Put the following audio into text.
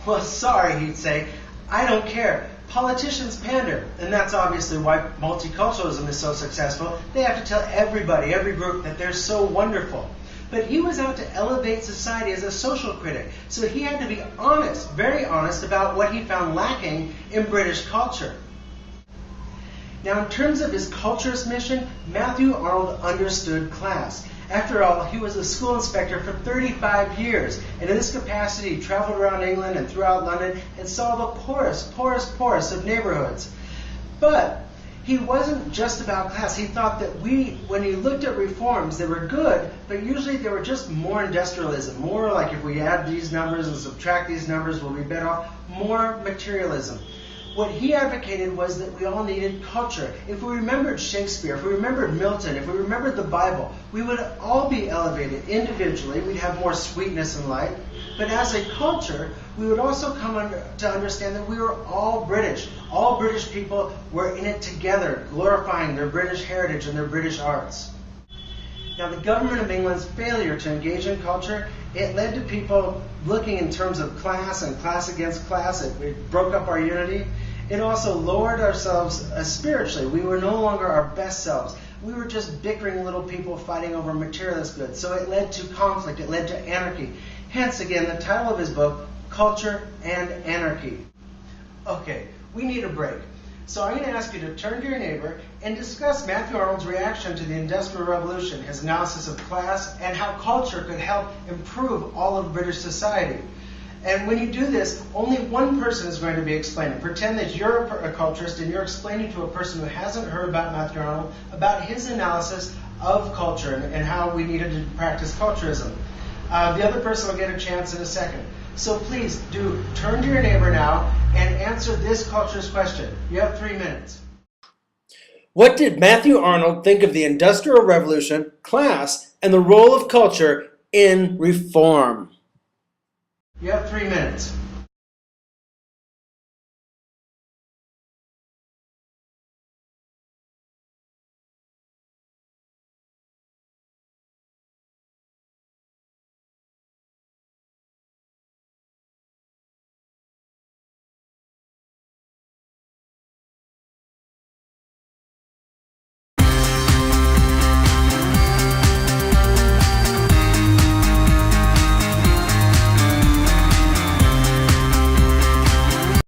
Well, sorry, he'd say, I don't care. Politicians pander, and that's obviously why multiculturalism is so successful. They have to tell everybody, every group, that they're so wonderful. But he was out to elevate society as a social critic, so he had to be honest, very honest, about what he found lacking in British culture. Now, in terms of his culturist mission, Matthew Arnold understood class. After all, he was a school inspector for 35 years, and in this capacity he traveled around England and throughout London and saw the poorest of neighborhoods. But he wasn't just about class. He thought that when he looked at reforms, they were good, but usually they were just more industrialism, more like if we add these numbers and subtract these numbers, we'll be better off, more materialism. What he advocated was that we all needed culture. If we remembered Shakespeare, if we remembered Milton, if we remembered the Bible, we would all be elevated individually. We'd have more sweetness in life. But as a culture, we would also come to understand that we were all British. All British people were in it together, glorifying their British heritage and their British arts. Now, the government of England's failure to engage in culture, it led to people looking in terms of class and class against class. It broke up our unity. It also lowered ourselves spiritually. We were no longer our best selves. We were just bickering little people fighting over materialist goods. So it led to conflict. It led to anarchy. Hence, again, the title of his book, Culture and Anarchy. Okay, we need a break. So I'm going to ask you to turn to your neighbor and discuss Matthew Arnold's reaction to the Industrial Revolution, his analysis of class, and how culture could help improve all of British society. And when you do this, only one person is going to be explaining. Pretend that you're a culturist and you're explaining to a person who hasn't heard about Matthew Arnold about his analysis of culture and how we needed to practice culturism. The other person will get a chance in a second. So please do turn to your neighbor now and answer this culturist question. You have 3 minutes. What did Matthew Arnold think of the Industrial Revolution, class, and the role of culture in reform? You have 3 minutes.